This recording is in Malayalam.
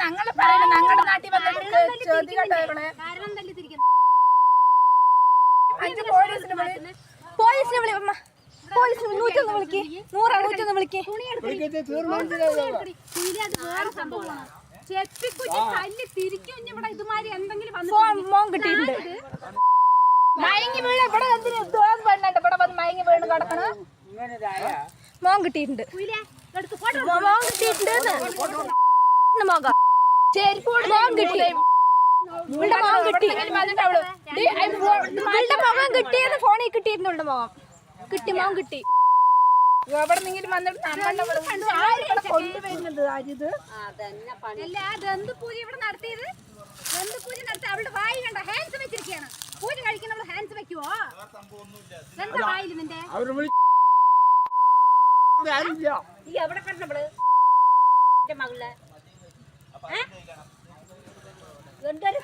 ഞങ്ങള് പറയണ ഞങ്ങളുടെ നാട്ടിൽ വന്നിട്ട് ചോദ്യം കേട്ടോളെ പോലീസിനെ വിളി അമ്മ പോലീസിന് 101 വിളിക്ക് 100 വിളിക്ക് മോൻ കിട്ടിയിട്ടുണ്ട് മയങ്ങി വീണ് ഇവിടെ പെണ്ണുണ്ട് ഇവിടെ വന്ന് മയങ്ങി വീണ് കിടക്കണ മോൻ കിട്ടിയിട്ടുണ്ട് മോൻ കിട്ടിയിട്ടുണ്ട് മോൻ കിട്ടി മോൻ കിട്ടി മോൻ കിട്ടിയത് ഫോണിൽ കിട്ടിയിട്ടുണ്ട് മോൻ കിട്ടി മോൻ കിട്ടി എവിടെ നിന്നെങ്കിലും വന്നിട്ട് കൊണ്ടുവരുന്നത് ആരിത് പൂജ ഇവിടെ നടത്തിയത് പൂജ നടത്തി അവളുടെ വായി കണ്ട ഹാൻഡ്സ് വെച്ചിരിക്കുകയാണ് പൂജ കഴിക്കുന്ന അവള് ഹാൻഡ്സ് വെക്കുവോ എന്താ വായിൽ നിന്റെ എവിടെ കണ്ടവള് എന്റെ മകള് എന്തൊരു